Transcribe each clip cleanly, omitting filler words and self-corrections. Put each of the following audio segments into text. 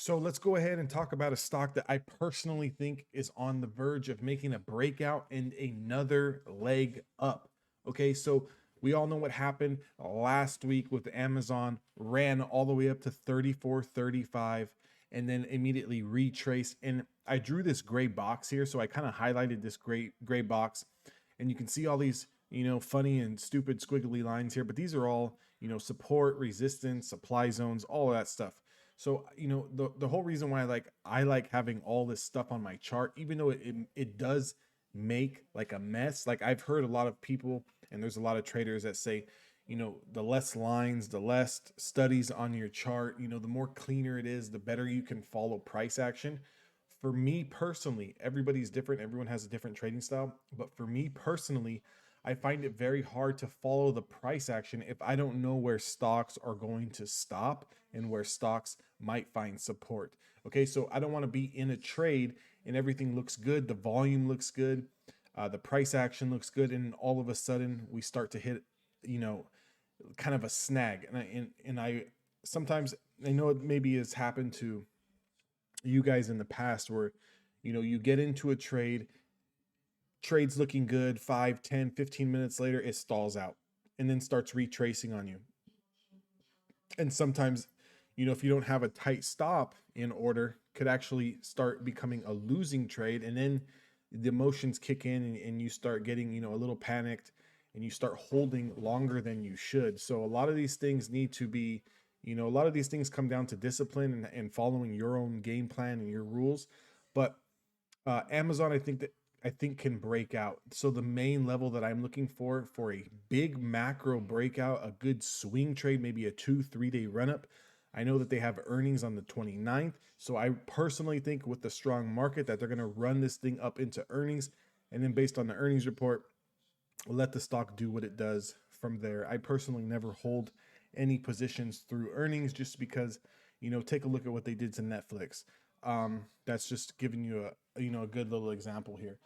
So let's go ahead and talk about a stock that I personally think is on the verge of making a breakout and another leg up. Okay, so we all know what happened last week with Amazon, ran all the way up to 34.35 and then immediately retraced. And I drew this gray box here, so I kind of highlighted this gray box, and you can see all these funny and stupid squiggly lines here, but these are all support, resistance, supply zones, all of that stuff. So the whole reason why I like having all this stuff on my chart, even though it does make like a mess. Like I've heard a lot of people, and there's a lot of traders that say, the less lines, the less studies on your chart, the more cleaner it is, the better you can follow price action. For me personally, everybody's different. Everyone has a different trading style. But for me personally, I find it very hard to follow the price action if I don't know where stocks are going to stop and where stocks might find support. Okay, so I don't want to be in a trade and everything looks good, the volume looks good, the price action looks good, and all of a sudden we start to hit, you know, kind of a snag. And I sometimes, I know it maybe has happened to you guys in the past where you get into a trade's looking good, 5, 10, 15 minutes later it stalls out and then starts retracing on you. And sometimes, if you don't have a tight stop in order, could actually start becoming a losing trade. And then the emotions kick in, and you start getting, a little panicked, and you start holding longer than you should. So a lot of these things need to be, a lot of these things come down to discipline and following your own game plan and your rules. But Amazon, I think can break out. So the main level that I'm looking for a big macro breakout, a good swing trade, maybe a 2-3 day run up. I know that they have earnings on the 29th. So I personally think with the strong market that they're going to run this thing up into earnings. And then based on the earnings report, let the stock do what it does from there. I personally never hold any positions through earnings just because, take a look at what they did to Netflix. That's just giving you a good little example here.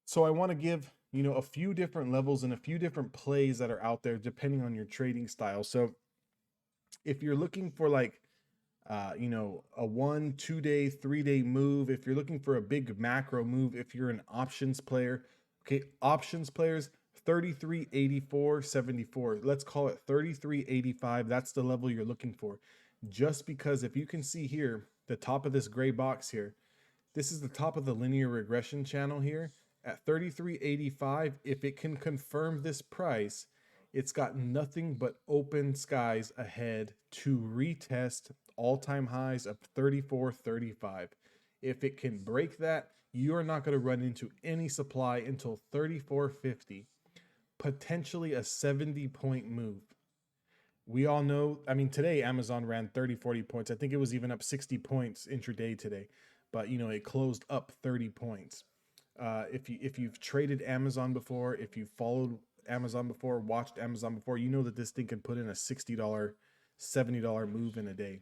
So I want to give, a few different levels and a few different plays that are out there depending on your trading style. So if you're looking for like a 1, 2 day, 3 day move, if you're looking for a big macro move, if you're an options player, okay, options players, 33.84.74. Let's call it 33.85. That's the level you're looking for. Just because if you can see here, the top of this gray box here, this is the top of the linear regression channel here at 33.85. If it can confirm this price, it's got nothing but open skies ahead to retest all-time highs of 34.35. If it can break that, you're not going to run into any supply until 34.50, potentially a 70-point move. We all know, I mean, today Amazon ran 30, 40 points. I think it was even up 60 points intraday today, but it closed up 30 points. If you've traded Amazon before, if you've followed Amazon before, watched Amazon before, you know that this thing can put in a $60, $70 move in a day.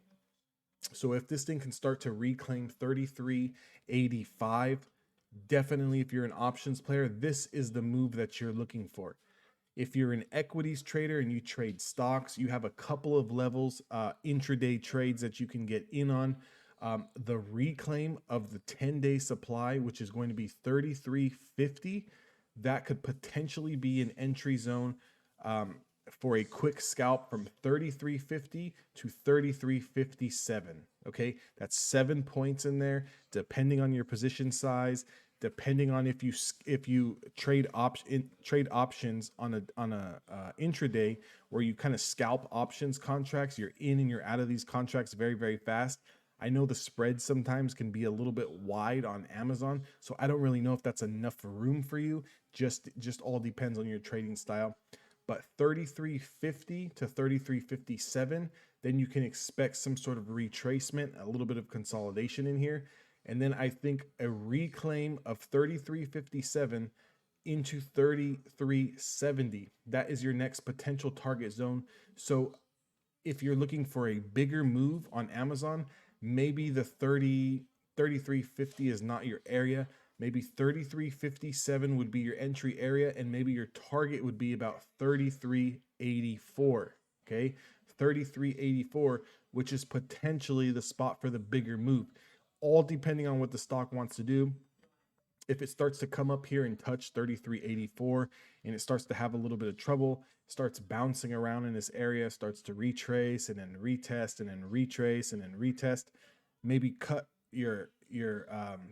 So if this thing can start to reclaim 33.85, definitely if you're an options player, this is the move that you're looking for. If you're an equities trader and you trade stocks, you have a couple of levels, intraday trades that you can get in on. The reclaim of the 10-day supply, which is going to be 33.50, that could potentially be an entry zone for a quick scalp from 33.50 to 33.57. Okay, that's 7 points in there, depending on your position size, depending on if you trade options on a intraday where you kind of scalp options contracts. You're in and you're out of these contracts very, very fast. I know the spread sometimes can be a little bit wide on Amazon, so I don't really know if that's enough room for you. Just all depends on your trading style. But 33.50 to 33.57, then you can expect some sort of retracement, a little bit of consolidation in here. And then I think a reclaim of 33.57 into 33.70. That is your next potential target zone. So if you're looking for a bigger move on Amazon, maybe the 33.50 is not your area. Maybe 33.57 would be your entry area, and maybe your target would be about 33.84. Okay, 33.84, which is potentially the spot for the bigger move, all depending on what the stock wants to do. If it starts to come up here and touch 33.84 and it starts to have a little bit of trouble, starts bouncing around in this area, starts to retrace and then retest and then retrace and then retest, maybe cut your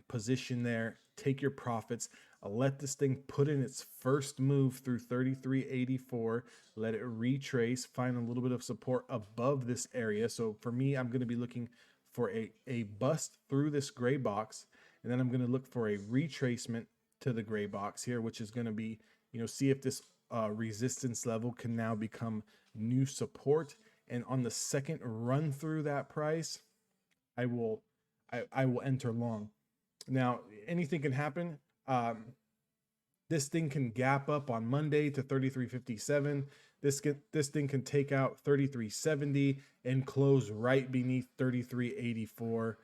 position there, take your profits, let this thing put in its first move through 33.84, let it retrace, find a little bit of support above this area. So for me, I'm going to be looking for a bust through this gray box, and then I'm going to look for a retracement to the gray box here, which is going to be, see if this resistance level can now become new support. And on the second run through that price, I will enter long. Now, anything can happen. This thing can gap up on Monday to 33.57. This thing can take out 33.70 and close right beneath 33.84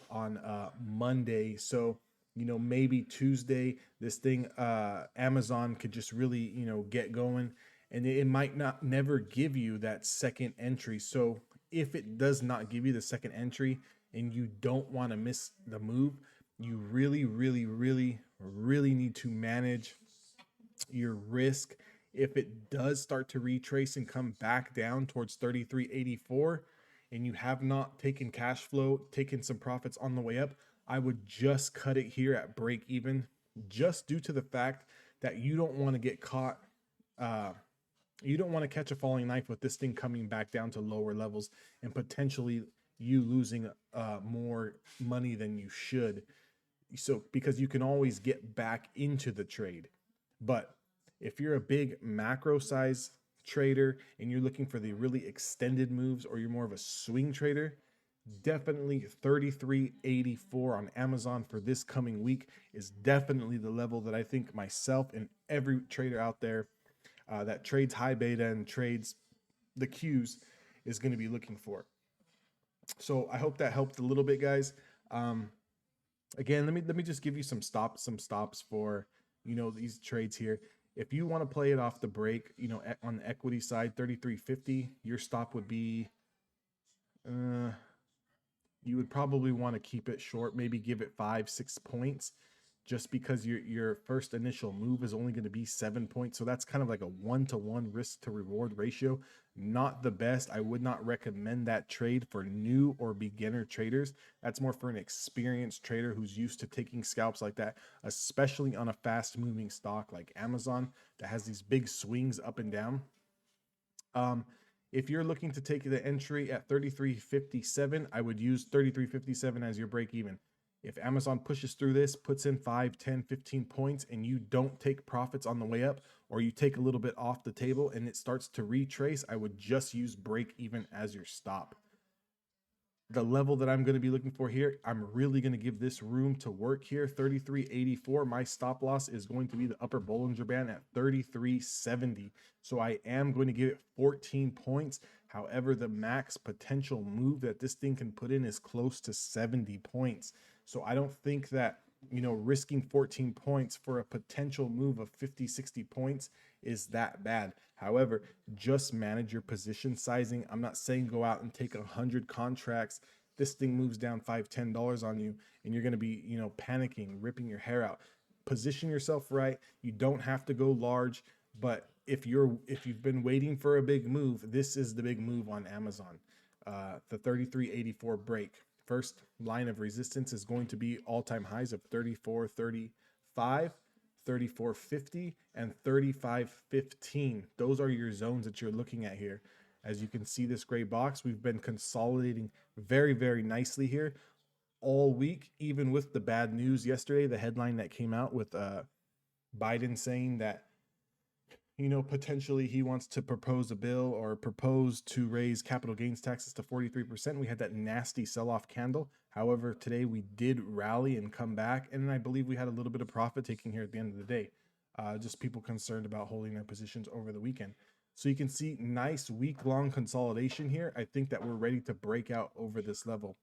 on Monday. So, maybe Tuesday, this thing, Amazon could just really, get going, and it might never give you that second entry. So if it does not give you the second entry and you don't want to miss the move, you really, really, really, really need to manage your risk. If it does start to retrace and come back down towards 33.84 and you have not taken cash flow, taken some profits on the way up, I would just cut it here at break even, just due to the fact that you don't want to get caught. You don't want to catch a falling knife with this thing coming back down to lower levels and potentially you losing more money than you should. So, because you can always get back into the trade. But if you're a big macro size trader and you're looking for the really extended moves, or you're more of a swing trader, definitely 33.84 on Amazon for this coming week is definitely the level that I think myself and every trader out there that trades high beta and trades the Qs is going to be looking for. So I hope that helped a little bit, guys. Again, let me just give you some stops for these trades here. If you want to play it off the break, on the equity side, 33.50, your stop would be you would probably want to keep it short, maybe give it 5-6 points, just because your first initial move is only going to be 7 points. So that's kind of like a 1-to-1 risk to reward ratio. Not the best. I would not recommend that trade for new or beginner traders. That's more for an experienced trader who's used to taking scalps like that, especially on a fast moving stock like Amazon that has these big swings up and down. If you're looking to take the entry at 33.57, I would use 33.57 as your break even. If Amazon pushes through this, puts in 5, 10, 15 points, and you don't take profits on the way up, or you take a little bit off the table and it starts to retrace, I would just use break even as your stop. The level that I'm going to be looking for here, I'm really going to give this room to work here. 33.84. My stop loss is going to be the upper Bollinger Band at 33.70. So I am going to give it 14 points. However, the max potential move that this thing can put in is close to 70 points. So I don't think that, risking 14 points for a potential move of 50, 60 points is that bad. However, just manage your position sizing. I'm not saying go out and take 100 contracts. This thing moves down $5, $10 on you and you're going to be, panicking, ripping your hair out. Position yourself right. You don't have to go large, but if you've been waiting for a big move, this is the big move on Amazon. The 33.84 break. First line of resistance is going to be all-time highs of 34.35, 34.50, and 35.15. Those are your zones that you're looking at here. As you can see, this gray box, we've been consolidating very, very nicely here all week, even with the bad news yesterday, the headline that came out with Biden saying that potentially he wants to propose a bill or propose to raise capital gains taxes to 43%. We had that nasty sell-off candle. However, today we did rally and come back, and I believe we had a little bit of profit taking here at the end of the day. Just people concerned about holding their positions over the weekend. So you can see nice week-long consolidation here. I think that we're ready to break out over this level.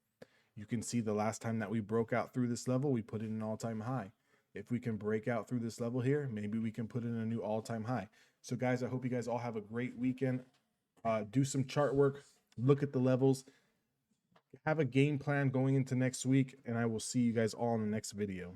You can see the last time that we broke out through this level, we put in an all-time high. If we can break out through this level here, maybe we can put in a new all-time high. So guys, I hope you guys all have a great weekend. Do some chart work. look at the levels, have a game plan going into next week, and I will see you guys all in the next video.